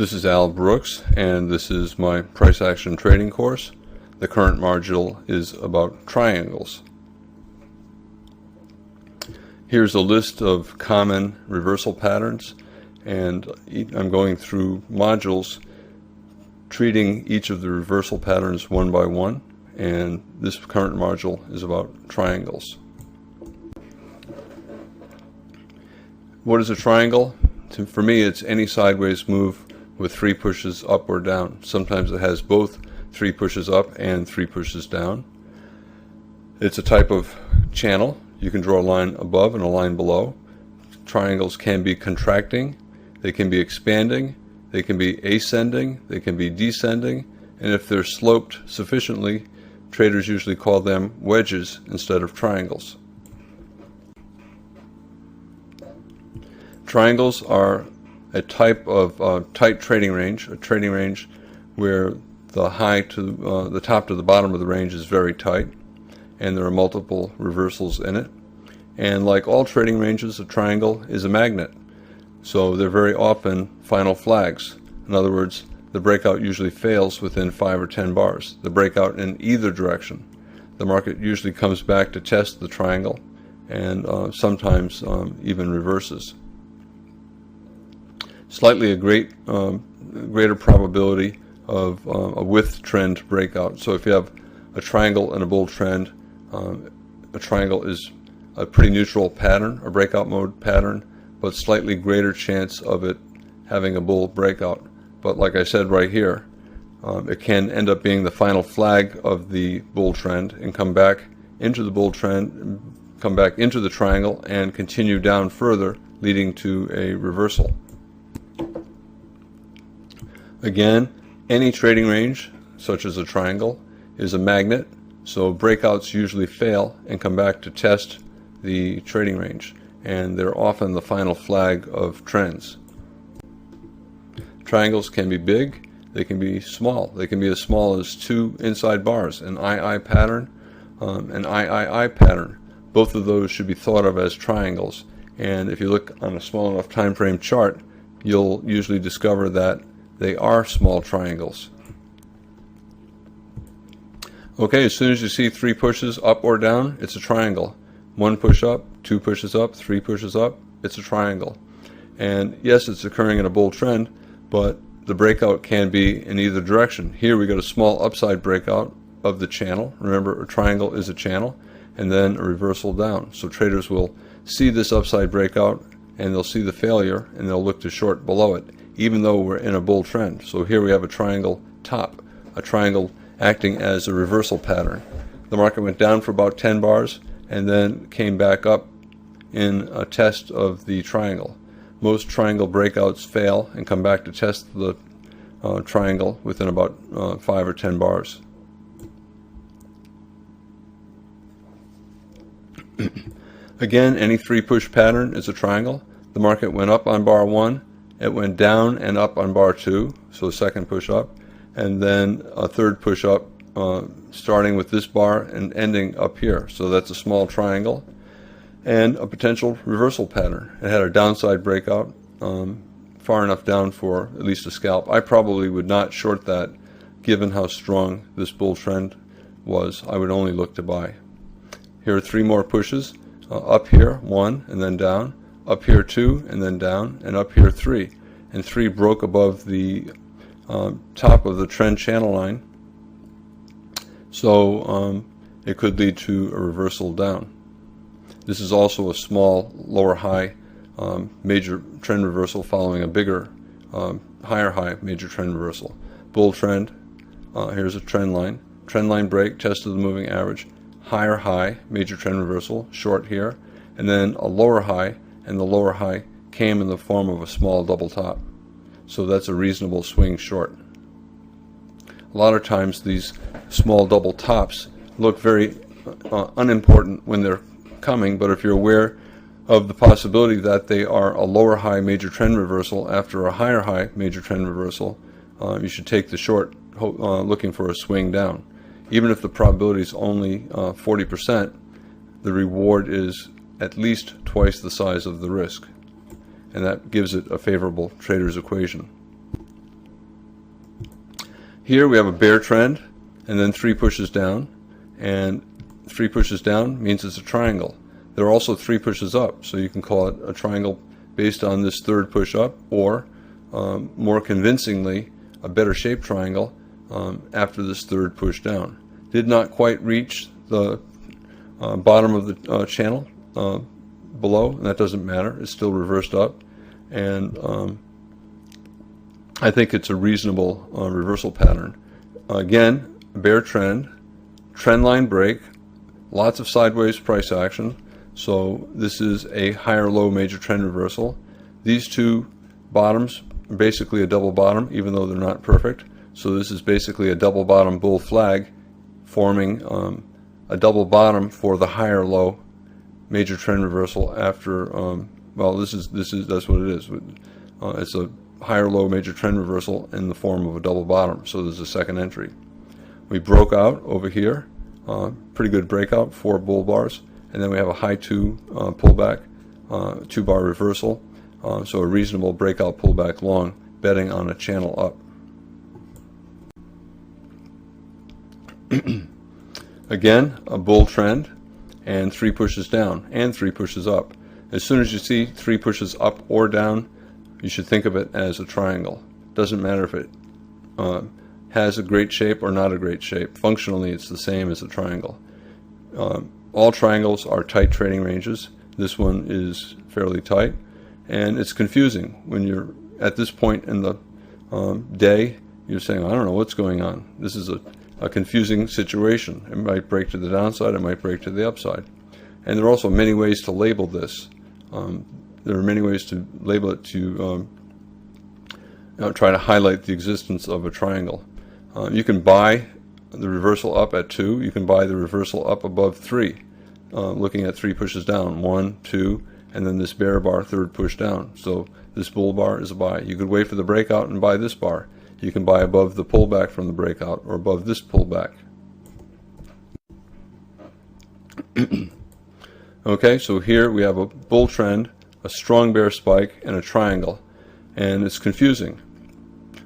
This is Al Brooks, and this is my price action trading course. The current module is about triangles. Here's a list of common reversal patterns, and I'm going through modules treating each of the reversal patterns one by one, and this current module is about triangles. What is a triangle? For me, it's any sideways move with 3 pushes up or down. Sometimes it has both 3 pushes up and 3 pushes down. It's a type of channel. You can draw a line above and a line below. Triangles can be contracting, they can be expanding, they can be ascending, they can be descending, and if they're sloped sufficiently, traders usually call them wedges instead of triangles. Triangles are a type of tight trading range, a trading range where the high to the top to the bottom of the range is very tight, and there are multiple reversals in it. And like all trading ranges, a triangle is a magnet, so they're very often final flags. In other words, the breakout usually fails within 5 or 10 bars. The breakout in either direction. The market usually comes back to test the triangle, and sometimes even reverses. Slightly greater probability of a with trend breakout. So if you have a triangle and a bull trend, a triangle is a pretty neutral pattern, a breakout mode pattern, but slightly greater chance of it having a bull breakout. But like I said right here, it can end up being the final flag of the bull trend and come back into the bull trend, come back into the triangle and continue down further, leading to a reversal. Again, any trading range, such as a triangle, is a magnet, so breakouts usually fail and come back to test the trading range, and they're often the final flag of trends. Triangles can be big, they can be small. They can be as small as 2 inside bars, an II pattern, an III pattern. Both of those should be thought of as triangles, and if you look on a small enough time frame chart, you'll usually discover that they are small triangles. Okay, as soon as you see 3 pushes up or down, it's a triangle. 1 push up, 2 pushes up, 3 pushes up, it's a triangle. And yes, it's occurring in a bull trend, but the breakout can be in either direction. Here we got a small upside breakout of the channel. Remember, a triangle is a channel, and then a reversal down. So traders will see this upside breakout, and they'll see the failure, and they'll look to short below it, even though we're in a bull trend. So here we have a triangle top, a triangle acting as a reversal pattern. The market went down for about 10 bars and then came back up in a test of the triangle. Most triangle breakouts fail and come back to test the triangle within about 5 or 10 bars. Again, any 3 push pattern is a triangle. The market went up on bar 1, it went down and up on bar 2, so a second push up, and then a third push up starting with this bar and ending up here. So that's a small triangle and a potential reversal pattern. It had a downside breakout far enough down for at least a scalp. I probably would not short that given how strong this bull trend was. I would only look to buy. Here are 3 more pushes. Up here 1 and then down, up here 2 and then down, and up here 3. And 3 broke above the top of the trend channel line, so it could lead to a reversal down. This is also a small lower high major trend reversal following a bigger higher high major trend reversal. Bull trend, here's a trend line break, test of the moving average, higher high major trend reversal, short here, and then a lower high, and the lower high came in the form of a small double top. So that's a reasonable swing short. A lot of times these small double tops look very unimportant when they're coming, but if you're aware of the possibility that they are a lower high major trend reversal after a higher high major trend reversal, you should take the short looking for a swing down. Even if the probability is only 40%, the reward is at least twice the size of the risk, and that gives it a favorable trader's equation. Here we have a bear trend and then 3 pushes down, and 3 pushes down means it's a triangle. There are also 3 pushes up, so you can call it a triangle based on this 3rd push up, or more convincingly, a better shaped triangle after this 3rd push down. Did not quite reach the bottom of the channel below, and that doesn't matter. It's still reversed up, and I think it's a reasonable reversal pattern. Again, bear trend, trend line break, lots of sideways price action. So this is a higher low major trend reversal. These 2 bottoms are basically a double bottom, even though they're not perfect. So this is basically a double bottom bull flag, forming a double bottom for the higher low major trend reversal after well, that's what it is. It's a higher low major trend reversal in the form of a double bottom. So there's a second entry. We broke out over here, pretty good breakout, 4 bull bars, and then we have a high 2 pullback, 2 bar reversal. So a reasonable breakout pullback long, betting on a channel up. Again, a bull trend and 3 pushes down and 3 pushes up. As soon as you see 3 pushes up or down, you should think of it as a triangle. Doesn't matter if it has a great shape or not a great shape. Functionally, it's the same as a triangle. All triangles are tight trading ranges. This one is fairly tight, and it's confusing when you're at this point in the day. You're saying, I don't know what's going on. This is a confusing situation. It might break to the downside, it might break to the upside. And there are also many ways to label this. There are many ways to label it to try to highlight the existence of a triangle. You can buy the reversal up at 2. You can buy the reversal up above 3, looking at 3 pushes down, 1, 2, and then this bear bar, 3rd push down. So this bull bar is a buy. You could wait for the breakout and buy this bar. You can buy above the pullback from the breakout or above this pullback. Okay, so here we have a bull trend, a strong bear spike, and a triangle, and it's confusing.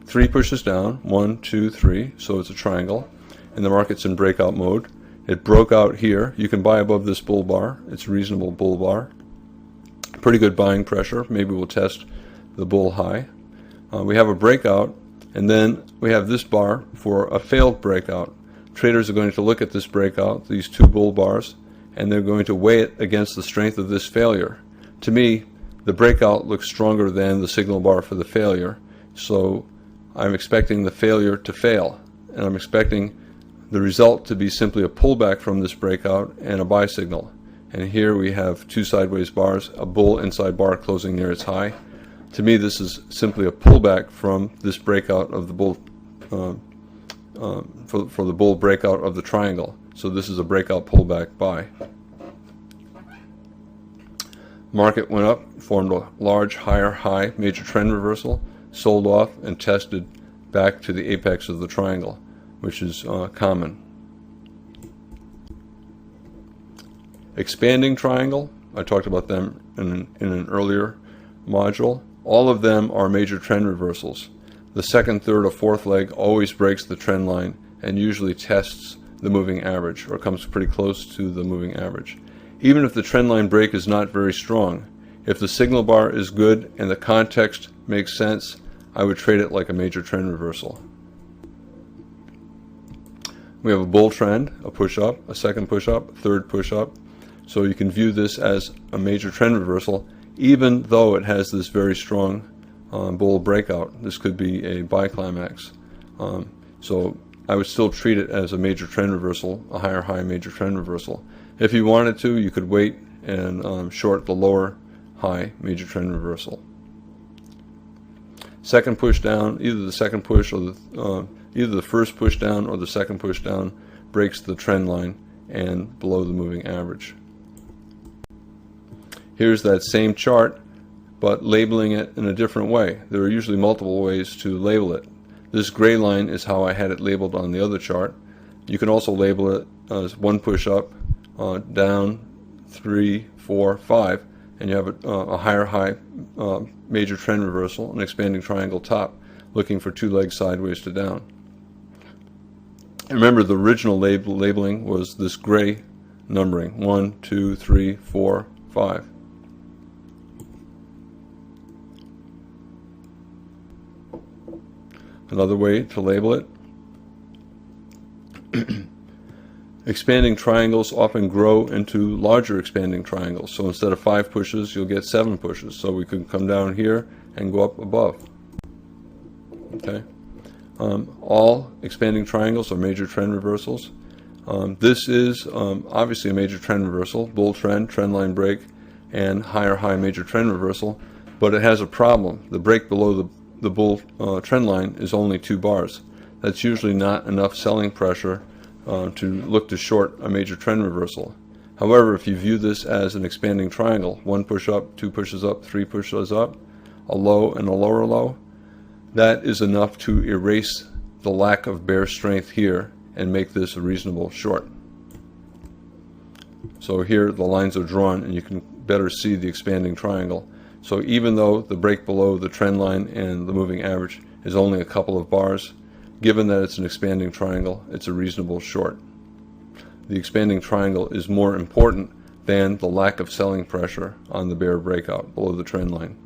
3 pushes down, 1, 2, 3, so it's a triangle, and the market's in breakout mode. It broke out here. You can buy above this bull bar. It's a reasonable bull bar. Pretty good buying pressure. Maybe we'll test the bull high. We have a breakout, and then we have this bar for a failed breakout. Traders are going to look at this breakout, these 2 bull bars, and they're going to weigh it against the strength of this failure. To me, the breakout looks stronger than the signal bar for the failure, so I'm expecting the failure to fail, and I'm expecting the result to be simply a pullback from this breakout and a buy signal. And here we have 2 sideways bars, a bull inside bar closing near its high. To me, this is simply a pullback from this breakout of the bull, for the bull breakout of the triangle. So this is a breakout pullback buy. Market went up, formed a large higher high major trend reversal, sold off, and tested back to the apex of the triangle, which is common. Expanding triangle, I talked about them in an earlier module. All of them are major trend reversals. The 2nd, 3rd, or 4th leg always breaks the trend line and usually tests the moving average, or comes pretty close to the moving average. Even if the trend line break is not very strong, if the signal bar is good and the context makes sense, I would trade it like a major trend reversal. We have a bull trend, a push up, a 2nd push up, 3rd push up. So you can view this as a major trend reversal, even though it has this very strong bull breakout. This could be a buy climax. So I would still treat it as a major trend reversal, a higher high major trend reversal. If you wanted to, you could wait and short the lower high major trend reversal. 2nd push down, either the 2nd push or either the 1st push down or the 2nd push down breaks the trend line and below the moving average. Here's that same chart, but labeling it in a different way. There are usually multiple ways to label it. This gray line is how I had it labeled on the other chart. You can also label it as 1 push up, down, 3, 4, 5, and you have a higher high major trend reversal, an expanding triangle top, looking for 2 legs sideways to down. Remember, the original labeling was this gray numbering: 1, 2, 3, 4, 5. Another way to label it: expanding triangles often grow into larger expanding triangles. So instead of 5 pushes, you'll get 7 pushes. So we could come down here and go up above. Okay. All expanding triangles are major trend reversals. This is obviously a major trend reversal: bull trend, trend line break, and higher high major trend reversal. But it has a problem. The break below the bull trend line is only 2 bars. That's usually not enough selling pressure to look to short a major trend reversal. However, if you view this as an expanding triangle, 1 push up, 2 pushes up, 3 pushes up, a low and a lower low, that is enough to erase the lack of bear strength here and make this a reasonable short. So here the lines are drawn and you can better see the expanding triangle. So even though the break below the trend line and the moving average is only a couple of bars, given that it's an expanding triangle, it's a reasonable short. The expanding triangle is more important than the lack of selling pressure on the bear breakout below the trend line.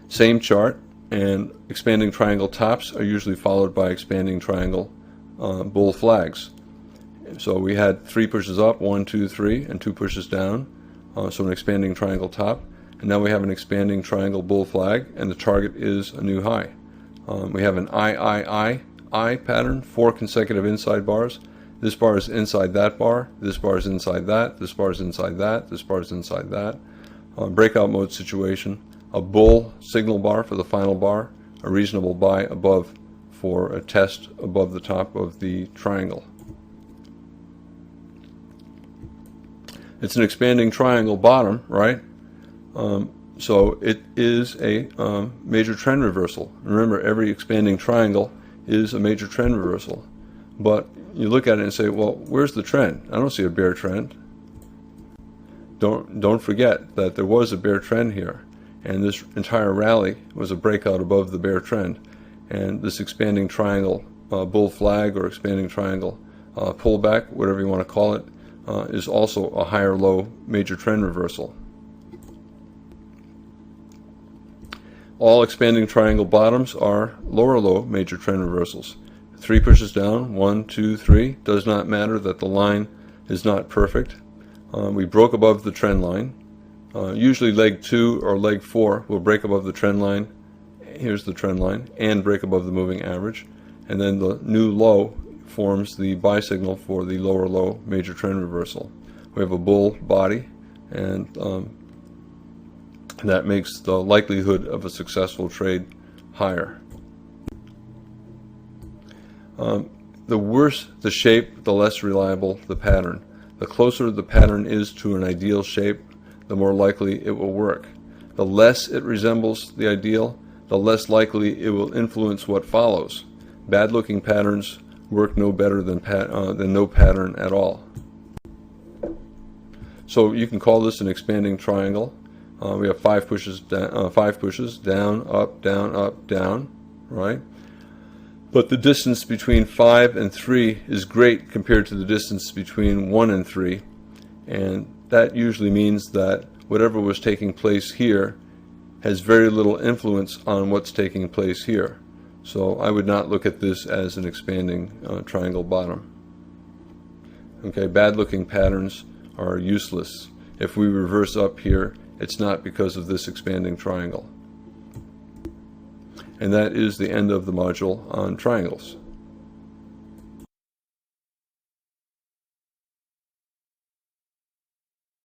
Same chart, and expanding triangle tops are usually followed by expanding triangle bull flags. So we had 3 pushes up, 1, 2, 3, and 2 pushes down, so an expanding triangle top. And now we have an expanding triangle bull flag, and the target is a new high. We have an I pattern, 4 consecutive inside bars. This bar is inside that bar, this bar is inside that, this bar is inside that, this bar is inside that. Breakout mode situation: a bull signal bar for the final bar, a reasonable buy above for a test above the top of the triangle. It's an expanding triangle bottom, right? So it is a major trend reversal. Remember, every expanding triangle is a major trend reversal. But you look at it and say, well, where's the trend? I don't see a bear trend. Don't forget that there was a bear trend here, and this entire rally was a breakout above the bear trend. And this expanding triangle bull flag or expanding triangle pullback, whatever you want to call it, is also a higher low major trend reversal. All expanding triangle bottoms are lower low major trend reversals. 3 pushes down, 1, 2, 3. Does not matter that the line is not perfect. We broke above the trend line. Usually leg 2 or leg 4 will break above the trend line. Here's the trend line, and break above the moving average. And then the new low forms the buy signal for the lower low major trend reversal. We have a bull body, and that makes the likelihood of a successful trade higher. The worse the shape, the less reliable the pattern. The closer the pattern is to an ideal shape, the more likely it will work. The less it resembles the ideal, the less likely it will influence what follows. Bad-looking patterns work no better than no pattern at all. So you can call this an expanding triangle. We have 5 pushes, down, up, down, right? But the distance between 5 and 3 is great compared to the distance between 1 and 3, and that usually means that whatever was taking place here has very little influence on what's taking place here. So I would not look at this as an expanding triangle bottom. Okay, bad-looking patterns are useless. If we reverse up here, it's not because of this expanding triangle. And that is the end of the module on triangles.